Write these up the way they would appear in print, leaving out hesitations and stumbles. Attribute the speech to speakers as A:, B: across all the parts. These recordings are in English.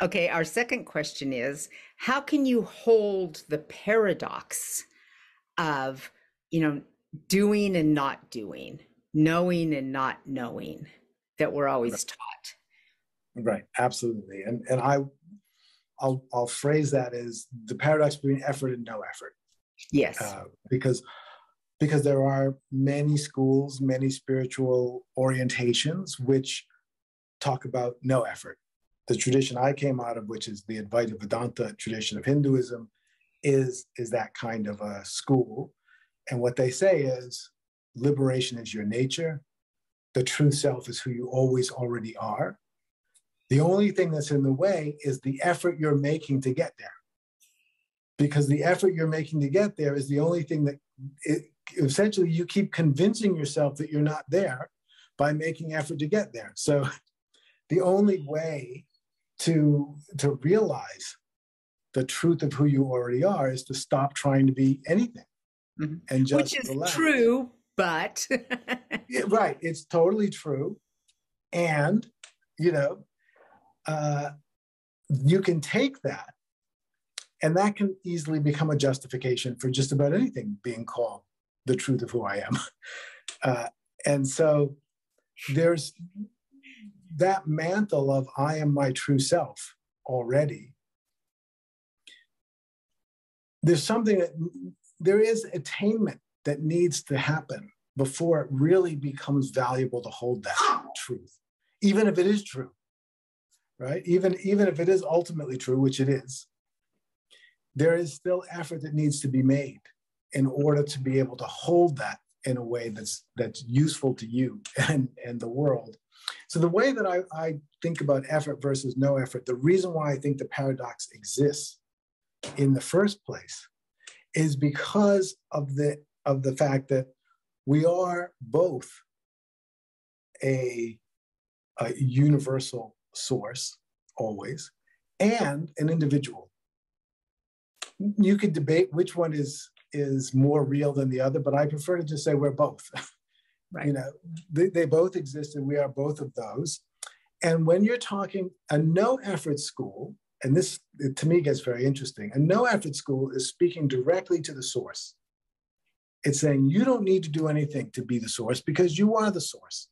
A: Okay, our second question is, how can you hold the paradox of, you know, doing and not doing, knowing and not knowing that we're
B: Right,
A: always taught?
B: right, absolutely. I'll phrase that as the paradox between effort and no effort,
A: Yes.
B: because there are many schools, many spiritual orientations which talk about no effort. The tradition I came out of, which is the Advaita Vedanta tradition of Hinduism, is that kind of a school. And what they say is liberation is your nature. The true self is who you always already are. The only thing that's in the way is the effort you're making to get there. Because the effort you're making to get there is the only thing that essentially you keep convincing yourself that you're not there by making effort to get there. So the only way to realize the truth of who you already are is to stop trying to be anything
A: Mhm.
B: and
A: Which
B: just
A: is
B: relax.
A: true, but
B: Yeah, right. It's totally true. And, you know, uh, you can take that, and that can easily become a justification for just about anything being called the truth of who I am. Uh, and so there's that mantle of I am my true self already. There's something that there is attainment that needs to happen before it really becomes valuable to hold that truth, even if it is true, right? Even if it is ultimately true, which it is, there is still effort that needs to be made in order to be able to hold that in a way that's useful to you and the world. So the way that I think about effort versus no effort, the reason why I think the paradox exists in the first place is because of the fact that we are both a, a universal source always and an individual. You could debate which one is more real than the other, but I prefer to just say we're both.
A: right.
B: You know, they both exist and we are both of those. And when you're talking a no effort school, and this to me gets very interesting, a no effort school is speaking directly to the source. It's saying you don't need to do anything to be the source because you are the source.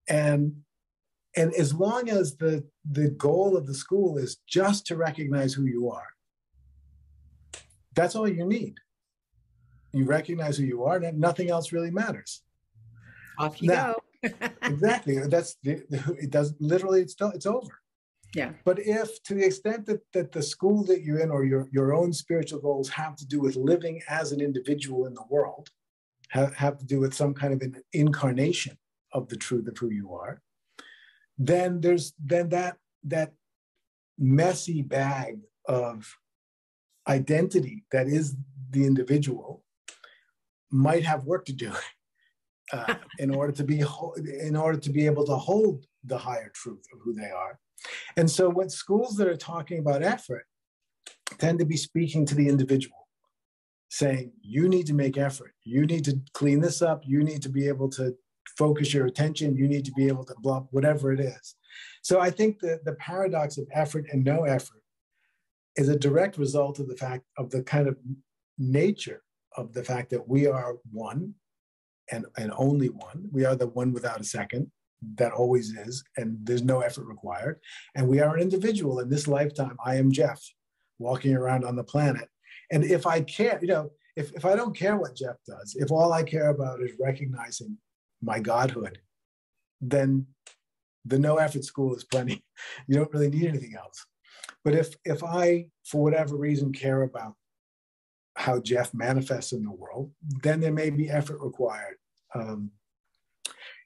B: And as long as the goal of the school is just to recognize who you are, that's all you need. You recognize who you are, and nothing else really matters.
A: Off you
B: Now,
A: go.
B: exactly, it does literally. It's over.
A: Yeah.
B: But if to the extent that the school that you're in or your own spiritual goals have to do with living as an individual in the world, have to do with some kind of an incarnation of the truth of who you are, then that messy bag of identity that is the individual might have work to do in order to be able to hold the higher truth of who they are. And so when schools that are talking about effort tend to be speaking to the individual, saying, you need to make effort. You need to clean this up. You need to be able to focus your attention. You need to be able to blah, whatever it is. So I think the paradox of effort and no effort is a direct result of the fact of the kind of nature of the fact that we are one and only one. We are the one without a second. That always is, and there's no effort required. And we are an individual in this lifetime. I am Jeff, walking around on the planet. And if I care, if I don't care what Jeff does, if all I care about is recognizing my godhood, then the no effort school is plenty. You don't really need anything else. But if I, for whatever reason, care about how Jeff manifests in the world, then there may be effort required.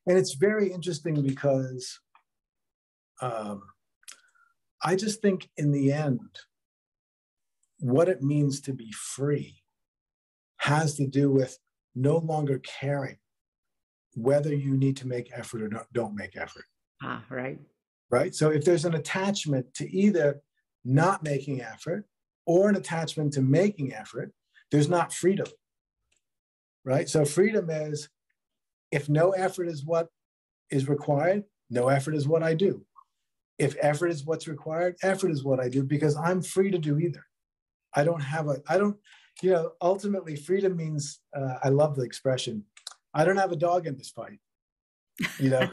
B: And it's very interesting because I just think in the end, what it means to be free has to do with no longer caring whether you need to make effort or don't make effort.
A: Right.
B: Right. So if there's an attachment to either not making effort or an attachment to making effort, there's not freedom. Right. So freedom is if no effort is what is required, no effort is what I do. if effort is what's required, effort is what I do, because I'm free to do either. Ultimately freedom means, I love the expression, I don't have a dog in this fight.
A: Right.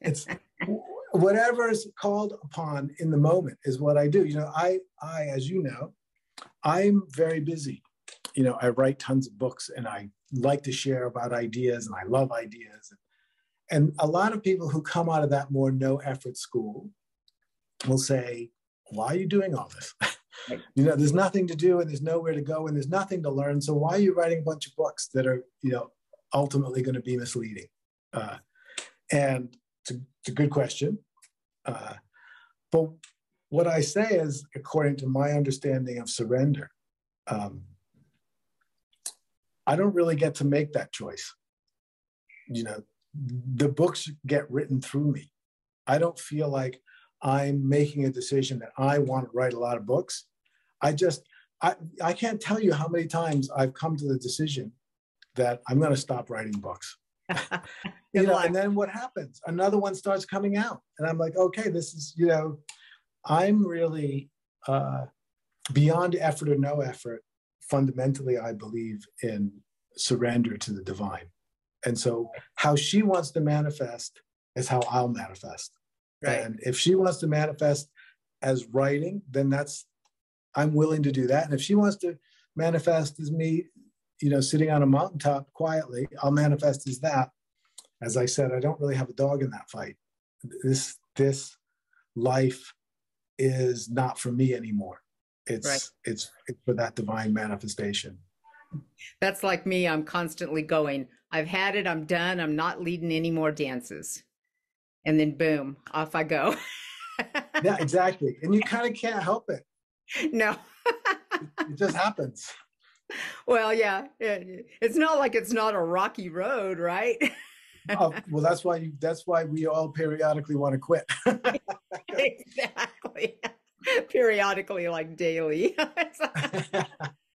B: It's whatever is called upon in the moment is what I do. I, as you know, I'm very busy. I write tons of books and I like to share about ideas and I love ideas. And a lot of people who come out of that more no effort school will say, why are you doing all this?
A: Right.
B: There's nothing to do and there's nowhere to go and there's nothing to learn. So why are you writing a bunch of books that are, ultimately going to be misleading? And it's a good question. But what I say is, according to my understanding of surrender, I don't really get to make that choice. The books get written through me. I don't feel like I'm making a decision that I want to write a lot of books. I can't tell you how many times I've come to the decision that I'm going to stop writing books. And then what happens? Another one starts coming out. And I'm like, okay, this is, I'm really beyond effort or no effort. Fundamentally, I believe in surrender to the divine. And so how she wants to manifest is how I'll manifest. Right. And if she wants to manifest as writing, then I'm willing to do that. And if she wants to manifest as me, sitting on a mountaintop quietly, I'll manifest as that. As I said, I don't really have a dog in that fight. This life is not for me anymore. It's for that divine manifestation.
A: That's like me. I'm constantly going, I've had it, I'm done, I'm not leading any more dances. And then boom, off I go.
B: Yeah, exactly. And you kind of can't help it.
A: No.
B: It just happens.
A: Well, yeah. It's not like it's not a rocky road, right?
B: Oh, well, that's why we all periodically want to quit.
A: Exactly. Periodically, like daily.